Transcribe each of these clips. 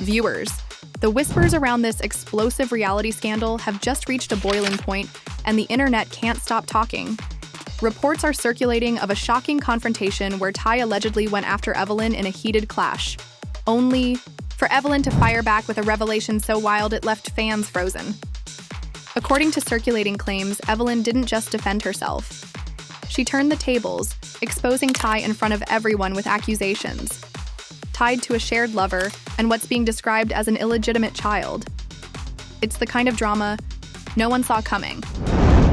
Viewers, the whispers around this explosive reality scandal have just reached a boiling point, and the internet can't stop talking. Reports are circulating of a shocking confrontation where Ty allegedly went after Evelyn in a heated clash, only for Evelyn to fire back with a revelation so wild it left fans frozen. According to circulating claims, Evelyn didn't just defend herself. She turned the tables, exposing Ty in front of everyone with accusations, tied to a shared lover and what's being described as an illegitimate child. It's the kind of drama no one saw coming,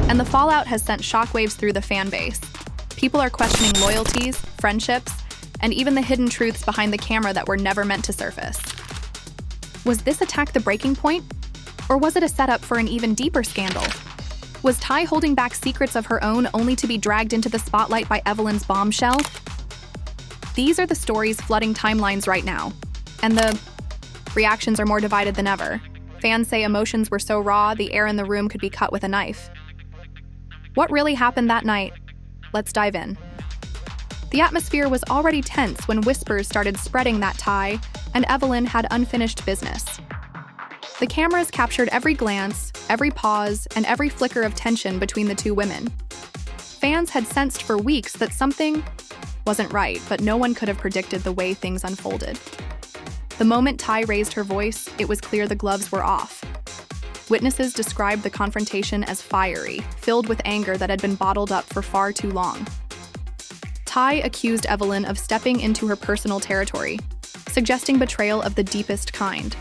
and the fallout has sent shockwaves through the fan base. People are questioning loyalties, friendships, and even the hidden truths behind the camera that were never meant to surface. Was this attack the breaking point? Or was it a setup for an even deeper scandal? Was Ty holding back secrets of her own only to be dragged into the spotlight by Evelyn's bombshell? These are the stories flooding timelines right now, and the reactions are more divided than ever. Fans say emotions were so raw, the air in the room could be cut with a knife. What really happened that night? Let's dive in. The atmosphere was already tense when whispers started spreading that Ty and Evelyn had unfinished business. The cameras captured every glance, every pause, and every flicker of tension between the two women. Fans had sensed for weeks that something wasn't right, but no one could have predicted the way things unfolded. The moment Ty raised her voice, it was clear the gloves were off. Witnesses described the confrontation as fiery, filled with anger that had been bottled up for far too long. Ty accused Evelyn of stepping into her personal territory, suggesting betrayal of the deepest kind.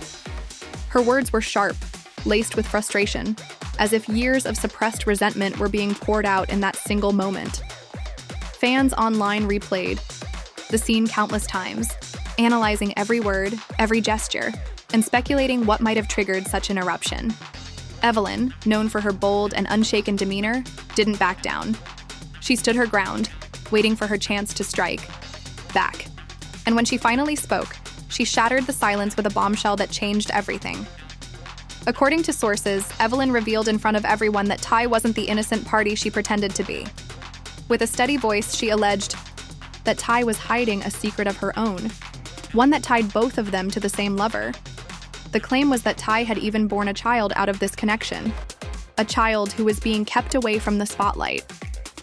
Her words were sharp, laced with frustration, as if years of suppressed resentment were being poured out in that single moment. Fans online replayed the scene countless times, analyzing every word, every gesture, and speculating what might have triggered such an eruption. Evelyn, known for her bold and unshaken demeanor, didn't back down. She stood her ground, waiting for her chance to strike back. And when she finally spoke, she shattered the silence with a bombshell that changed everything. According to sources, Evelyn revealed in front of everyone that Ty wasn't the innocent party she pretended to be. With a steady voice, she alleged that Ty was hiding a secret of her own, one that tied both of them to the same lover. The claim was that Ty had even borne a child out of this connection, a child who was being kept away from the spotlight.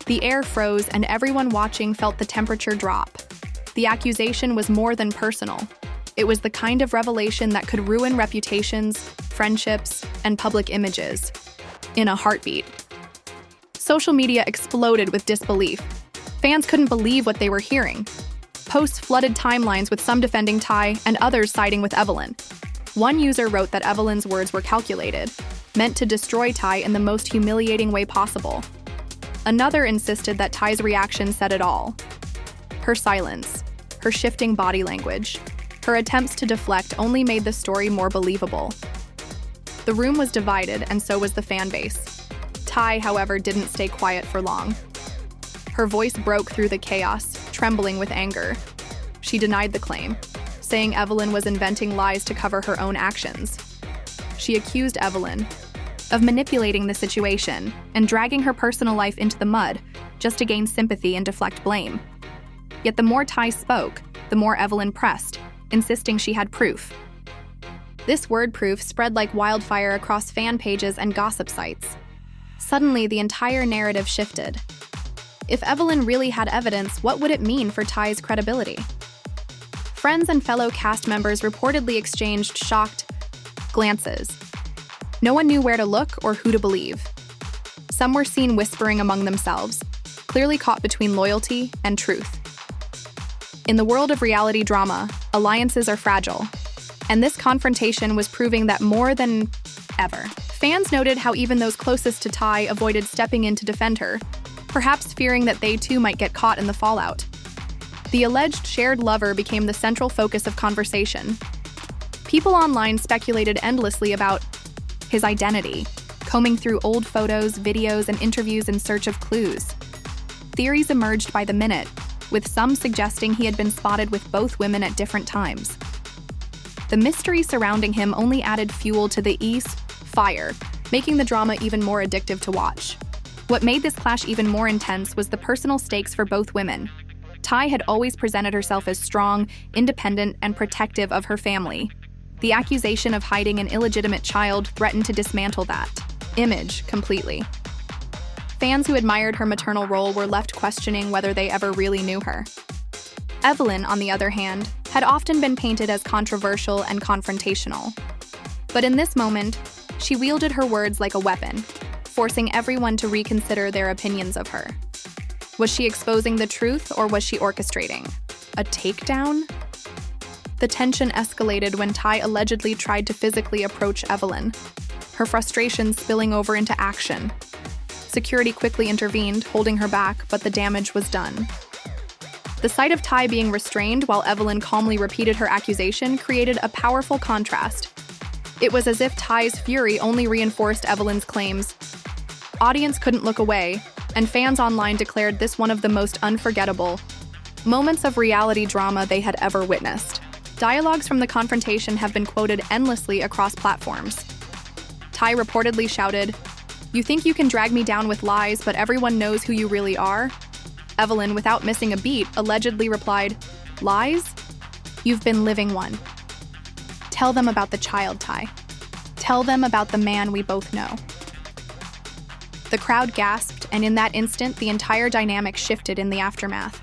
The air froze and everyone watching felt the temperature drop. The accusation was more than personal. It was the kind of revelation that could ruin reputations, friendships, and public images in a heartbeat. Social media exploded with disbelief. Fans couldn't believe what they were hearing. Posts flooded timelines with some defending Ty and others siding with Evelyn. One user wrote that Evelyn's words were calculated, meant to destroy Ty in the most humiliating way possible. Another insisted that Ty's reaction said it all. Her silence, her shifting body language, her attempts to deflect only made the story more believable. The room was divided, and so was the fan base. Ty, however, didn't stay quiet for long. Her voice broke through the chaos, trembling with anger. She denied the claim, saying Evelyn was inventing lies to cover her own actions. She accused Evelyn of manipulating the situation and dragging her personal life into the mud just to gain sympathy and deflect blame. Yet the more Ty spoke, the more Evelyn pressed, insisting she had proof. This word proof spread like wildfire across fan pages and gossip sites. Suddenly, the entire narrative shifted. If Evelyn really had evidence, what would it mean for Ty's credibility? Friends and fellow cast members reportedly exchanged shocked glances. No one knew where to look or who to believe. Some were seen whispering among themselves, clearly caught between loyalty and truth. In the world of reality drama, alliances are fragile, and this confrontation was proving that more than ever. Fans noted how even those closest to Ty avoided stepping in to defend her, perhaps fearing that they too might get caught in the fallout. The alleged shared lover became the central focus of conversation. People online speculated endlessly about his identity, combing through old photos, videos, and interviews in search of clues. Theories emerged by the minute, with some suggesting he had been spotted with both women at different times. The mystery surrounding him only added fuel to the fire, making the drama even more addictive to watch. What made this clash even more intense was the personal stakes for both women. Ty had always presented herself as strong, independent, and protective of her family. The accusation of hiding an illegitimate child threatened to dismantle that image completely. Fans who admired her maternal role were left questioning whether they ever really knew her. Evelyn, on the other hand, had often been painted as controversial and confrontational. But in this moment, she wielded her words like a weapon, forcing everyone to reconsider their opinions of her. Was she exposing the truth, or was she orchestrating a takedown? The tension escalated when Ty allegedly tried to physically approach Evelyn, her frustration spilling over into action. Security quickly intervened, holding her back, but the damage was done. The sight of Ty being restrained while Evelyn calmly repeated her accusation created a powerful contrast. It was as if Ty's fury only reinforced Evelyn's claims. Audience couldn't look away, and fans online declared this one of the most unforgettable moments of reality drama they had ever witnessed. Dialogues from the confrontation have been quoted endlessly across platforms. Ty reportedly shouted, "You think you can drag me down with lies, but everyone knows who you really are?" Evelyn, without missing a beat, allegedly replied, "Lies? You've been living one. Tell them about the child, Ty. Tell them about the man we both know." The crowd gasped, and in that instant, the entire dynamic shifted in the aftermath.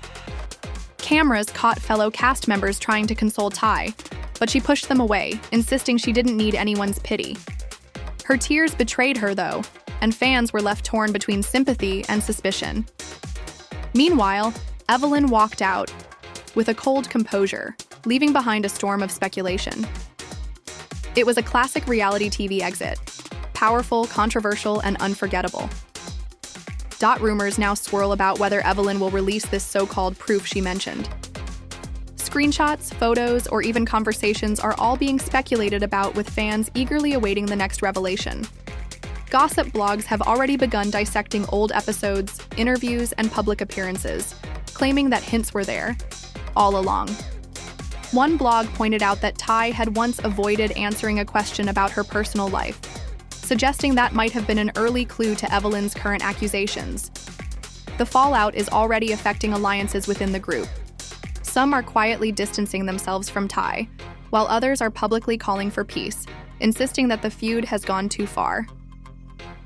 Cameras caught fellow cast members trying to console Ty, but she pushed them away, insisting she didn't need anyone's pity. Her tears betrayed her, though, and fans were left torn between sympathy and suspicion. Meanwhile, Evelyn walked out with a cold composure, leaving behind a storm of speculation. It was a classic reality TV exit, powerful, controversial, and unforgettable. Rumors now swirl about whether Evelyn will release this so-called proof she mentioned. Screenshots, photos, or even conversations are all being speculated about, with fans eagerly awaiting the next revelation. Gossip blogs have already begun dissecting old episodes, interviews, and public appearances, claiming that hints were there all along. One blog pointed out that Ty had once avoided answering a question about her personal life, suggesting that might have been an early clue to Evelyn's current accusations. The fallout is already affecting alliances within the group. Some are quietly distancing themselves from Ty, while others are publicly calling for peace, insisting that the feud has gone too far.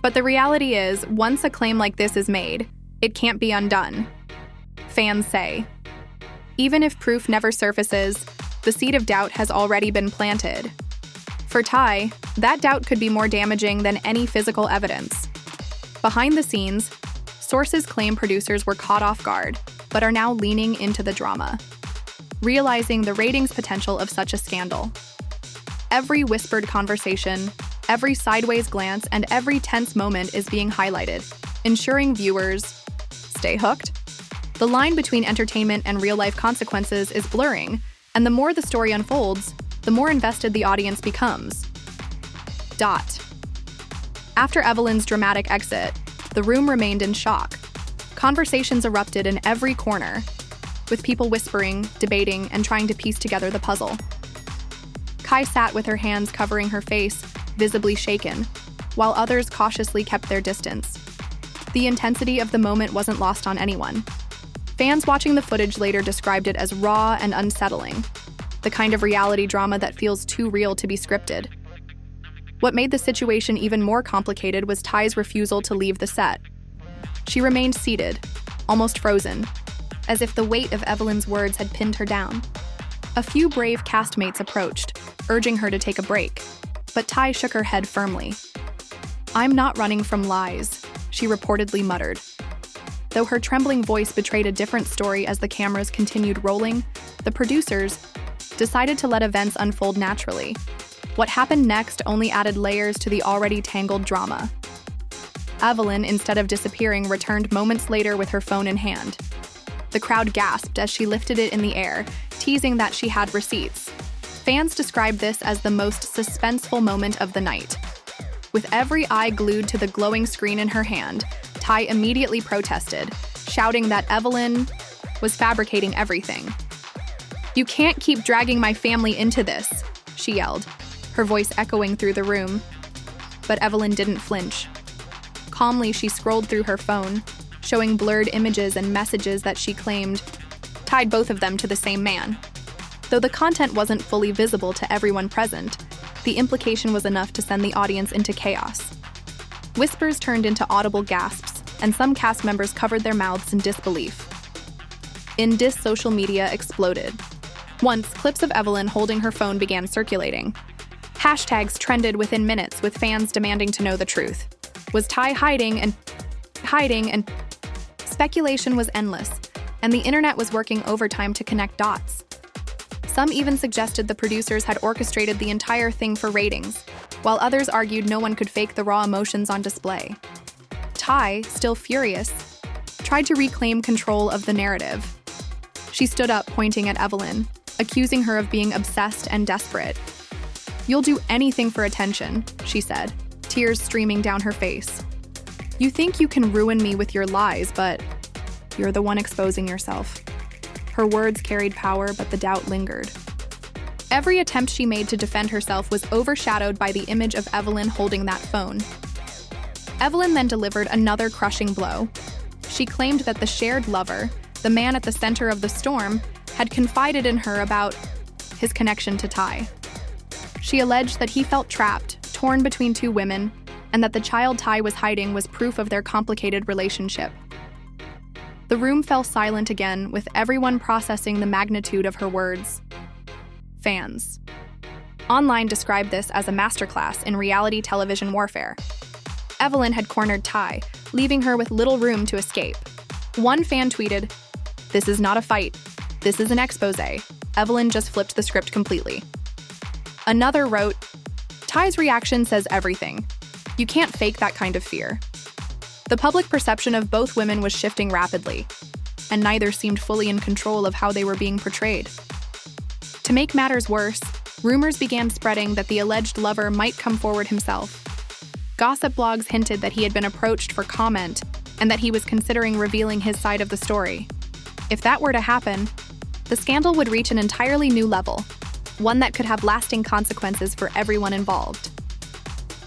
But the reality is, once a claim like this is made, it can't be undone. Fans say. Even if proof never surfaces, the seed of doubt has already been planted. For Ty, that doubt could be more damaging than any physical evidence. Behind the scenes, sources claim producers were caught off guard, but are now leaning into the drama, realizing the ratings potential of such a scandal. Every whispered conversation, every sideways glance, and every tense moment is being highlighted, ensuring viewers stay hooked. The line between entertainment and real-life consequences is blurring, and the more the story unfolds, the more invested the audience becomes. After Evelyn's dramatic exit, the room remained in shock. Conversations erupted in every corner, with people whispering, debating, and trying to piece together the puzzle. Kai sat with her hands covering her face, visibly shaken, while others cautiously kept their distance. The intensity of the moment wasn't lost on anyone. Fans watching the footage later described it as raw and unsettling, the kind of reality drama that feels too real to be scripted. What made the situation even more complicated was Ty's refusal to leave the set. She remained seated, almost frozen, as if the weight of Evelyn's words had pinned her down. A few brave castmates approached, urging her to take a break, but Ty shook her head firmly. "I'm not running from lies," she reportedly muttered. Though her trembling voice betrayed a different story as the cameras continued rolling, the producers decided to let events unfold naturally. What happened next only added layers to the already tangled drama. Evelyn, instead of disappearing, returned moments later with her phone in hand. The crowd gasped as she lifted it in the air, teasing that she had receipts. Fans described this as the most suspenseful moment of the night. With every eye glued to the glowing screen in her hand, Ty immediately protested, shouting that Evelyn was fabricating everything. "You can't keep dragging my family into this," she yelled, her voice echoing through the room. But Evelyn didn't flinch. Calmly, she scrolled through her phone, showing blurred images and messages that she claimed tied both of them to the same man. Though the content wasn't fully visible to everyone present, The implication was enough to send the audience into chaos. Whispers turned into audible gasps, and some cast members covered their mouths in disbelief. Social media exploded. Once, clips of Evelyn holding her phone began circulating. Hashtags trended within minutes, with fans demanding to know the truth. Was Ty hiding and speculation was endless, and the internet was working overtime to connect dots. Some even suggested the producers had orchestrated the entire thing for ratings, while others argued no one could fake the raw emotions on display. Ty, still furious, tried to reclaim control of the narrative. She stood up, pointing at Evelyn, accusing her of being obsessed and desperate. "You'll do anything for attention," she said, tears streaming down her face. "You think you can ruin me with your lies, but you're the one exposing yourself." Her words carried power, but the doubt lingered. Every attempt she made to defend herself was overshadowed by the image of Evelyn holding that phone. Evelyn then delivered another crushing blow. She claimed that the shared lover, the man at the center of the storm, had confided in her about his connection to Ty. She alleged that he felt trapped, torn between two women, and that the child Ty was hiding was proof of their complicated relationship. The room fell silent again, with everyone processing the magnitude of her words. Fans online described this as a masterclass in reality television warfare. Evelyn had cornered Ty, leaving her with little room to escape. One fan tweeted, "This is not a fight. This is an expose. Evelyn just flipped the script completely." Another wrote, "Ty's reaction says everything. You can't fake that kind of fear." The public perception of both women was shifting rapidly, and neither seemed fully in control of how they were being portrayed. To make matters worse, rumors began spreading that the alleged lover might come forward himself. Gossip blogs hinted that he had been approached for comment and that he was considering revealing his side of the story. If that were to happen, the scandal would reach an entirely new level, one that could have lasting consequences for everyone involved.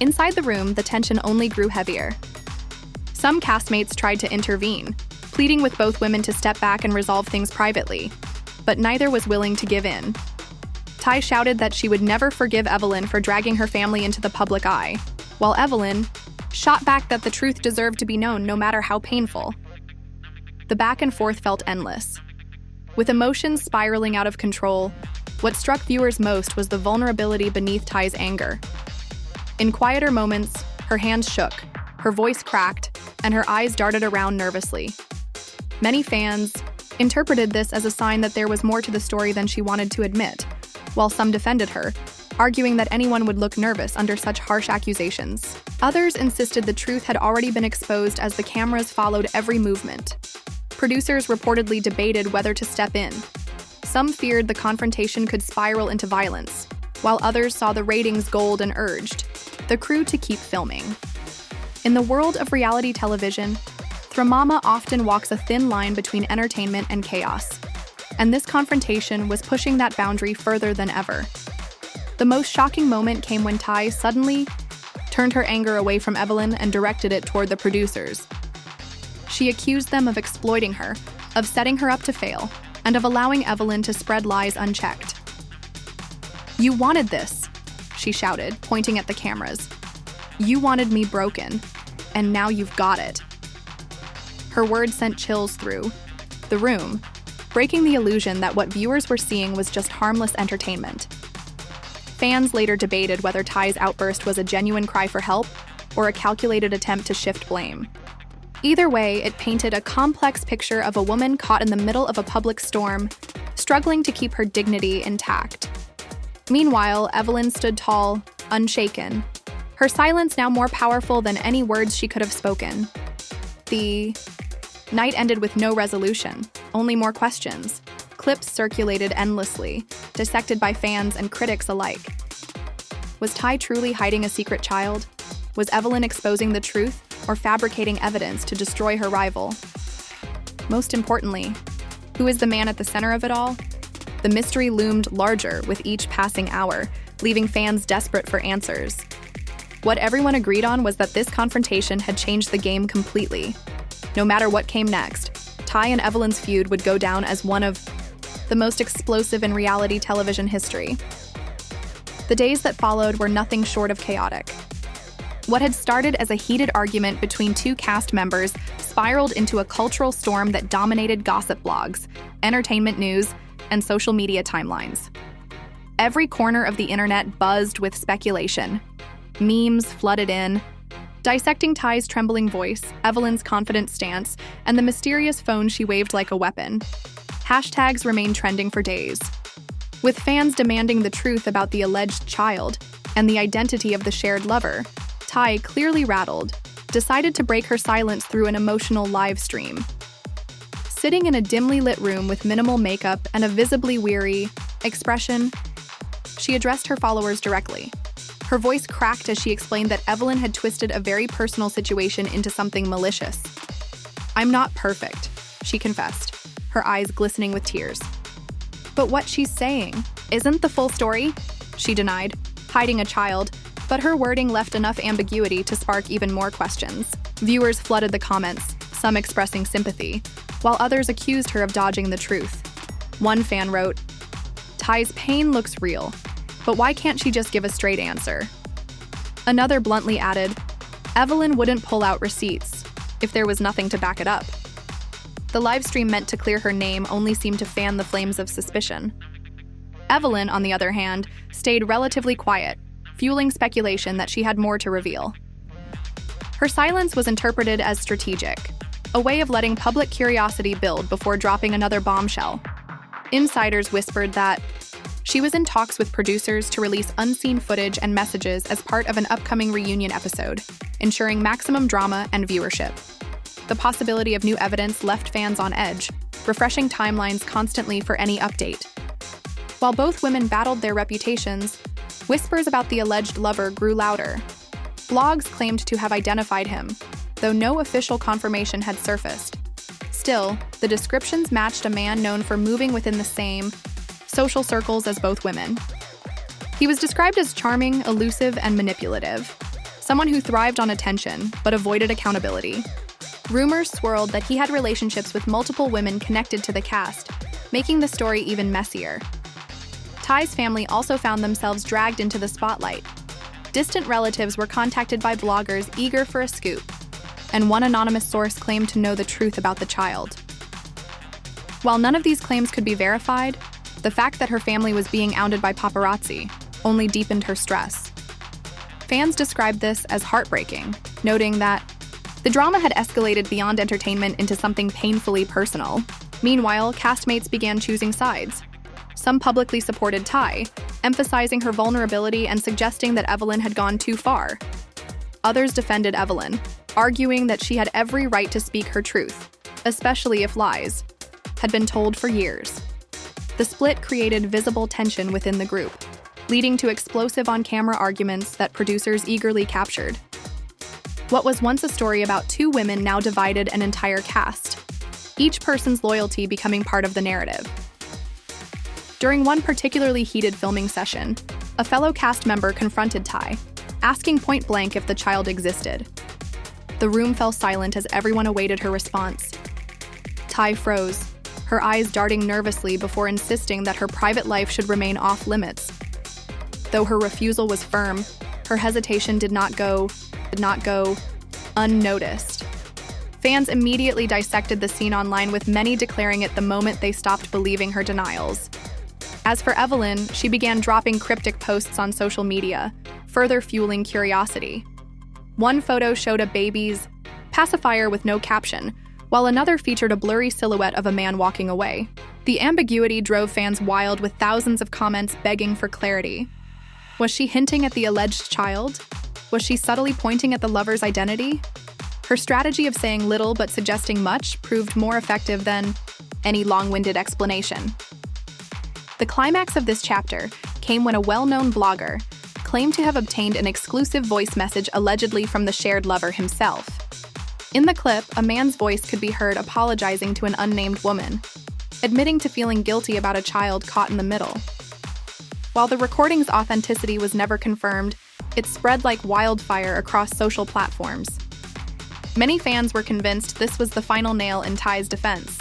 Inside the room, the tension only grew heavier. Some castmates tried to intervene, pleading with both women to step back and resolve things privately, but neither was willing to give in. Ty shouted that she would never forgive Evelyn for dragging her family into the public eye, while Evelyn shot back that the truth deserved to be known no matter how painful. The back and forth felt endless. With emotions spiraling out of control, what struck viewers most was the vulnerability beneath Ty's anger. In quieter moments, her hands shook, her voice cracked, and her eyes darted around nervously. Many fans interpreted this as a sign that there was more to the story than she wanted to admit, while some defended her, arguing that anyone would look nervous under such harsh accusations. Others insisted the truth had already been exposed as the cameras followed every movement. Producers reportedly debated whether to step in. Some feared the confrontation could spiral into violence, while others saw the ratings gold and urged the crew to keep filming. In the world of reality television, Thromama often walks a thin line between entertainment and chaos, and this confrontation was pushing that boundary further than ever. The most shocking moment came when Ty suddenly turned her anger away from Evelyn and directed it toward the producers. She accused them of exploiting her, of setting her up to fail, and of allowing Evelyn to spread lies unchecked. "You wanted this," she shouted, pointing at the cameras. "You wanted me broken, and now you've got it." Her words sent chills through the room, breaking the illusion that what viewers were seeing was just harmless entertainment. Fans later debated whether Ty's outburst was a genuine cry for help or a calculated attempt to shift blame. Either way, it painted a complex picture of a woman caught in the middle of a public storm, struggling to keep her dignity intact. Meanwhile, Evelyn stood tall, unshaken, her silence now more powerful than any words she could have spoken. The night ended with no resolution, only more questions. Clips circulated endlessly, dissected by fans and critics alike. Was Ty truly hiding a secret child? Was Evelyn exposing the truth or fabricating evidence to destroy her rival? Most importantly, who is the man at the center of it all? The mystery loomed larger with each passing hour, leaving fans desperate for answers. What everyone agreed on was that this confrontation had changed the game completely. No matter what came next, Ty and Evelyn's feud would go down as one of the most explosive in reality television history. The days that followed were nothing short of chaotic. What had started as a heated argument between two cast members spiraled into a cultural storm that dominated gossip blogs, entertainment news, and social media timelines. Every corner of the internet buzzed with speculation. Memes flooded in, dissecting Ty's trembling voice, Evelyn's confident stance, and the mysterious phone she waved like a weapon. Hashtags remained trending for days, with fans demanding the truth about the alleged child and the identity of the shared lover. Ty, clearly rattled, decided to break her silence through an emotional live stream. Sitting in a dimly lit room with minimal makeup and a visibly weary expression, she addressed her followers directly. Her voice cracked as she explained that Evelyn had twisted a very personal situation into something malicious. "I'm not perfect," she confessed, her eyes glistening with tears. "But what she's saying isn't the full story," she denied, hiding a child, but her wording left enough ambiguity to spark even more questions. Viewers flooded the comments, some expressing sympathy, while others accused her of dodging the truth. One fan wrote, "Ty's pain looks real, but why can't she just give a straight answer?" Another bluntly added, "Evelyn wouldn't pull out receipts if there was nothing to back it up." The livestream meant to clear her name only seemed to fan the flames of suspicion. Evelyn, on the other hand, stayed relatively quiet, fueling speculation that she had more to reveal. Her silence was interpreted as strategic, a way of letting public curiosity build before dropping another bombshell. Insiders whispered that she was in talks with producers to release unseen footage and messages as part of an upcoming reunion episode, ensuring maximum drama and viewership. The possibility of new evidence left fans on edge, refreshing timelines constantly for any update. While both women battled their reputations, whispers about the alleged lover grew louder. Blogs claimed to have identified him, though no official confirmation had surfaced. Still, the descriptions matched a man known for moving within the same social circles as both women. He was described as charming, elusive, and manipulative, someone who thrived on attention but avoided accountability. Rumors swirled that he had relationships with multiple women connected to the cast, making the story even messier. Ty's family also found themselves dragged into the spotlight. Distant relatives were contacted by bloggers eager for a scoop, and one anonymous source claimed to know the truth about the child. While none of these claims could be verified, the fact that her family was being hounded by paparazzi only deepened her stress. Fans described this as heartbreaking, noting that the drama had escalated beyond entertainment into something painfully personal. Meanwhile, castmates began choosing sides. Some publicly supported Ty, emphasizing her vulnerability and suggesting that Evelyn had gone too far. Others defended Evelyn, arguing that she had every right to speak her truth, especially if lies had been told for years. The split created visible tension within the group, leading to explosive on-camera arguments that producers eagerly captured. What was once a story about two women now divided an entire cast, each person's loyalty becoming part of the narrative. During one particularly heated filming session, a fellow cast member confronted Ty, asking point-blank if the child existed. The room fell silent as everyone awaited her response. Ty froze, her eyes darting nervously before insisting that her private life should remain off-limits. Though her refusal was firm, her hesitation did not go unnoticed. Fans immediately dissected the scene online, with many declaring it the moment they stopped believing her denials. As for Evelyn, she began dropping cryptic posts on social media, further fueling curiosity. One photo showed a baby's pacifier with no caption, while another featured a blurry silhouette of a man walking away. The ambiguity drove fans wild, with thousands of comments begging for clarity. Was she hinting at the alleged child? Was she subtly pointing at the lover's identity? Her strategy of saying little but suggesting much proved more effective than any long-winded explanation. The climax of this chapter came when a well-known blogger claimed to have obtained an exclusive voice message allegedly from the shared lover himself. In the clip, a man's voice could be heard apologizing to an unnamed woman, admitting to feeling guilty about a child caught in the middle. While the recording's authenticity was never confirmed, it spread like wildfire across social platforms. Many fans were convinced this was the final nail in Ty's defense,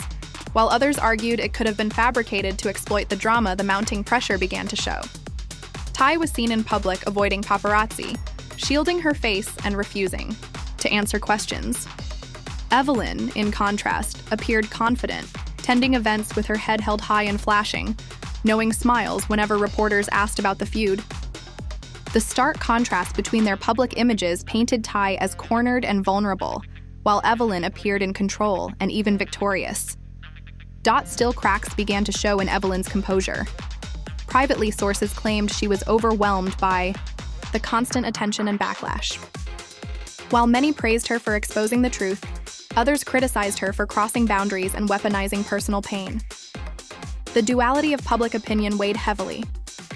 while others argued it could have been fabricated to exploit the drama the mounting pressure began to show. Ty was seen in public avoiding paparazzi, shielding her face and refusing to answer questions. Evelyn, in contrast, appeared confident, tending events with her head held high and flashing, knowing smiles whenever reporters asked about the feud. The stark contrast between their public images painted Ty as cornered and vulnerable, while Evelyn appeared in control and even victorious. Still cracks began to show in Evelyn's composure. Privately, sources claimed she was overwhelmed by the constant attention and backlash. While many praised her for exposing the truth, others criticized her for crossing boundaries and weaponizing personal pain. The duality of public opinion weighed heavily,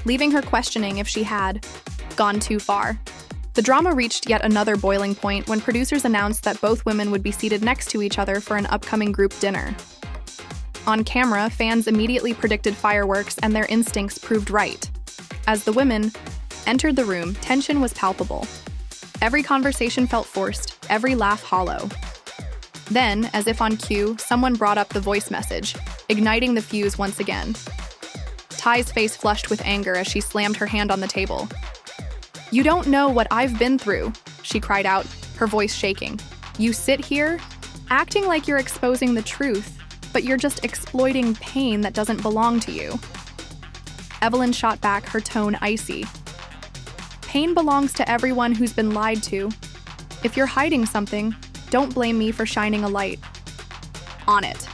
leaving her questioning if she had gone too far. The drama reached yet another boiling point when producers announced that both women would be seated next to each other for an upcoming group dinner. On camera, fans immediately predicted fireworks, and their instincts proved right. As the women entered the room, tension was palpable. Every conversation felt forced, every laugh hollow. Then, as if on cue, someone brought up the voice message, igniting the fuse once again. Ty's face flushed with anger as she slammed her hand on the table. "You don't know what I've been through," she cried out, her voice shaking. "You sit here, acting like you're exposing the truth, but you're just exploiting pain that doesn't belong to you." Evelyn shot back, her tone icy. "Pain belongs to everyone who's been lied to. If you're hiding something, don't blame me for shining a light on it."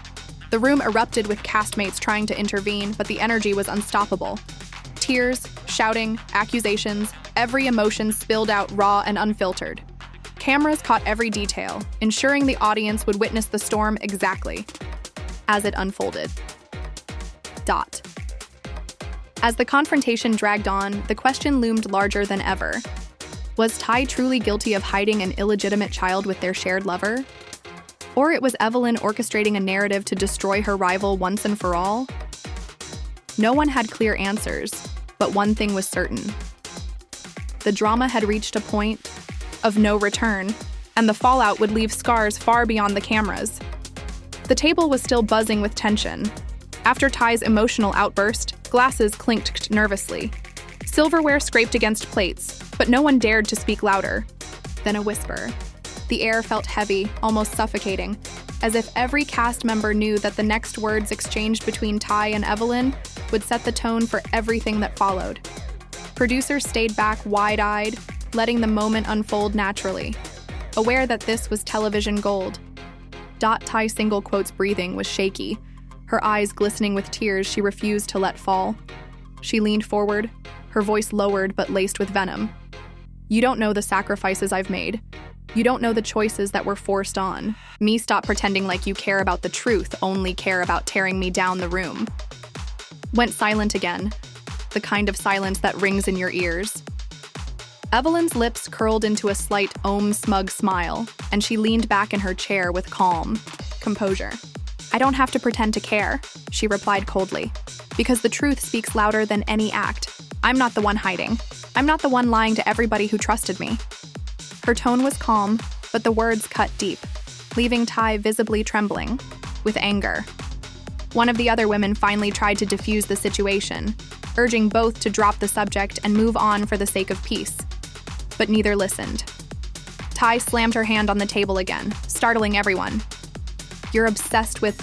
The room erupted with castmates trying to intervene, but the energy was unstoppable. Tears, shouting, accusations, every emotion spilled out raw and unfiltered. Cameras caught every detail, ensuring the audience would witness the storm exactly as it unfolded. As the confrontation dragged on, the question loomed larger than ever. Was Ty truly guilty of hiding an illegitimate child with their shared lover? Or it was Evelyn orchestrating a narrative to destroy her rival once and for all? No one had clear answers, but one thing was certain. The drama had reached a point of no return, and the fallout would leave scars far beyond the cameras. The table was still buzzing with tension. After Ty's emotional outburst, glasses clinked nervously. Silverware scraped against plates, but no one dared to speak louder. Then a whisper. The air felt heavy, almost suffocating, as if every cast member knew that the next words exchanged between Ty and Evelyn would set the tone for everything that followed. Producers stayed back wide-eyed, letting the moment unfold naturally, aware that this was television gold. Ty single quotes breathing was shaky, her eyes glistening with tears she refused to let fall. She leaned forward, her voice lowered but laced with venom. "You don't know the sacrifices I've made. You don't know the choices that were forced on me. Stop pretending like you care about the truth, only care about tearing me down." The room went silent again, the kind of silence that rings in your ears. Evelyn's lips curled into a slight smug smile, and she leaned back in her chair with calm composure. "I don't have to pretend to care," she replied coldly, "because the truth speaks louder than any act. I'm not the one hiding. I'm not the one lying to everybody who trusted me." Her tone was calm, but the words cut deep, leaving Ty visibly trembling with anger. One of the other women finally tried to defuse the situation, urging both to drop the subject and move on for the sake of peace. But neither listened. Ty slammed her hand on the table again, startling everyone. "You're obsessed with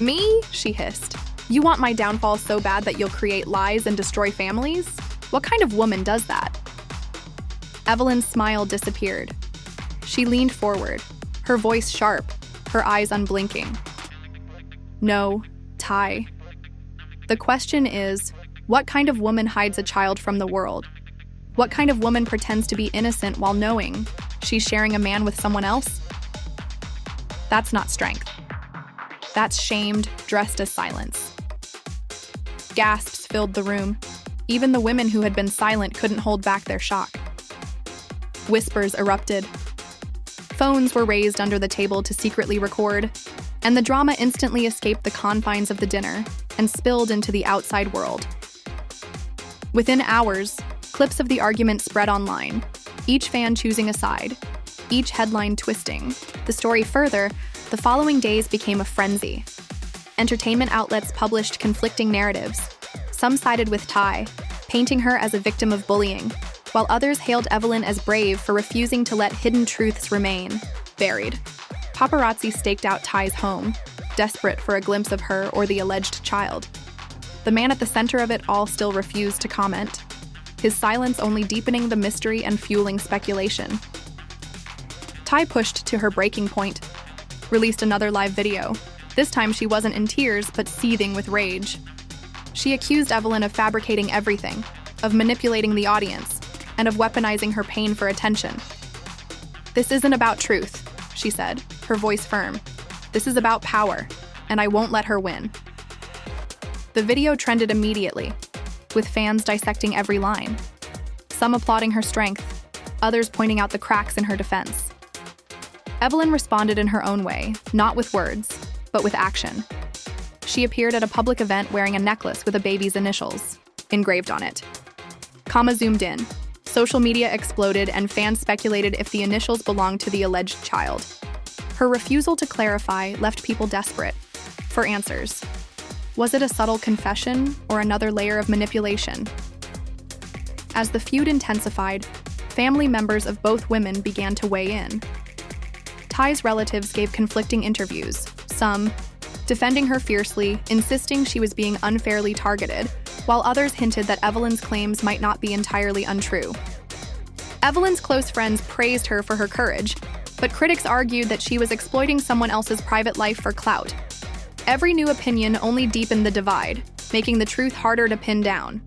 me?" she hissed. "You want my downfall so bad that you'll create lies and destroy families? What kind of woman does that?" Evelyn's smile disappeared. She leaned forward, her voice sharp, her eyes unblinking. "No, Ty. The question is, what kind of woman hides a child from the world? What kind of woman pretends to be innocent while knowing she's sharing a man with someone else? That's not strength. That's shamed, dressed as silence." Gasps filled the room. Even the women who had been silent couldn't hold back their shock. Whispers erupted. Phones were raised under the table to secretly record, and the drama instantly escaped the confines of the dinner and spilled into the outside world. Within hours, clips of the argument spread online, each fan choosing a side, each headline twisting the story further. The following days became a frenzy. Entertainment outlets published conflicting narratives. Some sided with Ty, painting her as a victim of bullying, while others hailed Evelyn as brave for refusing to let hidden truths remain buried. Paparazzi staked out Ty's home, desperate for a glimpse of her or the alleged child. The man at the center of it all still refused to comment, his silence only deepening the mystery and fueling speculation. Ty pushed to her breaking point, released another live video. This time she wasn't in tears, but seething with rage. She accused Evelyn of fabricating everything, of manipulating the audience, and of weaponizing her pain for attention. "This isn't about truth," she said, her voice firm. "This is about power, and I won't let her win." The video trended immediately, with fans dissecting every line. Some applauding her strength, others pointing out the cracks in her defense. Evelyn responded in her own way, not with words, but with action. She appeared at a public event wearing a necklace with a baby's initials engraved on it. Comma zoomed in. Social media exploded and fans speculated if the initials belonged to the alleged child. Her refusal to clarify left people desperate for answers. Was it a subtle confession or another layer of manipulation? As the feud intensified, family members of both women began to weigh in. Ty's relatives gave conflicting interviews, some defending her fiercely, insisting she was being unfairly targeted, while others hinted that Evelyn's claims might not be entirely untrue. Evelyn's close friends praised her for her courage, but critics argued that she was exploiting someone else's private life for clout. Every new opinion only deepened the divide, making the truth harder to pin down.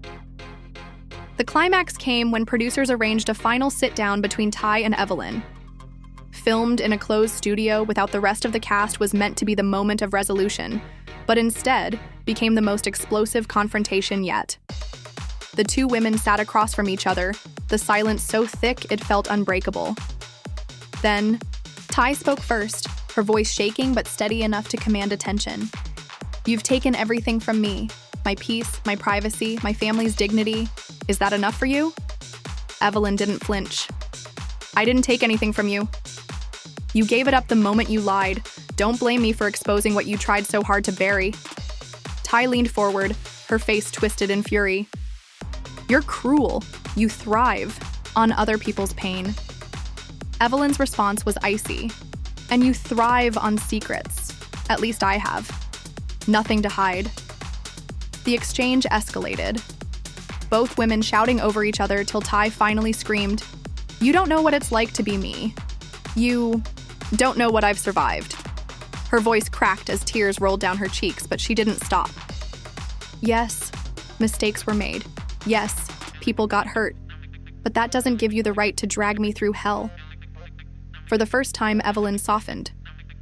The climax came when producers arranged a final sit-down between Ty and Evelyn. Filmed in a closed studio without the rest of the cast was meant to be the moment of resolution, but instead became the most explosive confrontation yet. The two women sat across from each other, the silence so thick it felt unbreakable. Then, Ty spoke first, her voice shaking but steady enough to command attention. "You've taken everything from me, my peace, my privacy, my family's dignity. Is that enough for you?" Evelyn didn't flinch. "I didn't take anything from you. You gave it up the moment you lied. Don't blame me for exposing what you tried so hard to bury." Ty leaned forward, her face twisted in fury. "You're cruel. You thrive on other people's pain." Evelyn's response was icy. "And you thrive on secrets. At least I have. Nothing to hide." The exchange escalated, both women shouting over each other till Ty finally screamed, "You don't know what it's like to be me. You don't know what I've survived." Her voice cracked as tears rolled down her cheeks, but she didn't stop. "Yes, mistakes were made. Yes, people got hurt. But that doesn't give you the right to drag me through hell." For the first time, Evelyn softened.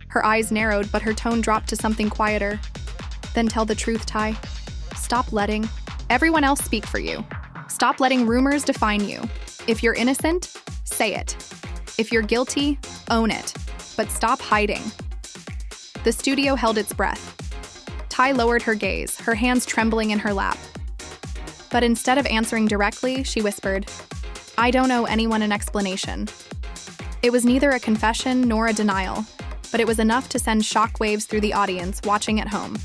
Her eyes narrowed, but her tone dropped to something quieter. "Then tell the truth, Ty. Stop letting everyone else speak for you. Stop letting rumors define you. If you're innocent, say it. If you're guilty, own it. But stop hiding." The studio held its breath. Ty lowered her gaze, her hands trembling in her lap. But instead of answering directly, she whispered, "I don't owe anyone an explanation." It was neither a confession nor a denial, but it was enough to send shockwaves through the audience watching at home.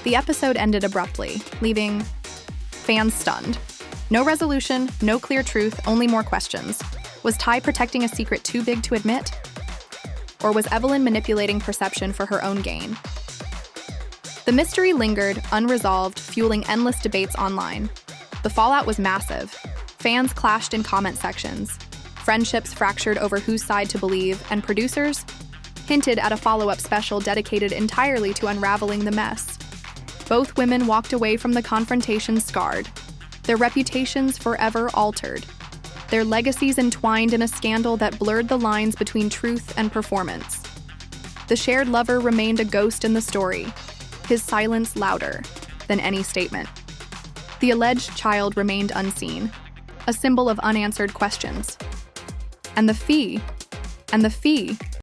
The episode ended abruptly, leaving fans stunned. No resolution, no clear truth, only more questions. Was Ty protecting a secret too big to admit? Or was Evelyn manipulating perception for her own gain? The mystery lingered, unresolved, fueling endless debates online. The fallout was massive. Fans clashed in comment sections. Friendships fractured over whose side to believe, and producers hinted at a follow-up special dedicated entirely to unraveling the mess. Both women walked away from the confrontation scarred, their reputations forever altered, their legacies entwined in a scandal that blurred the lines between truth and performance. The shared lover remained a ghost in the story, his silence louder than any statement. The alleged child remained unseen, a symbol of unanswered questions. And the fee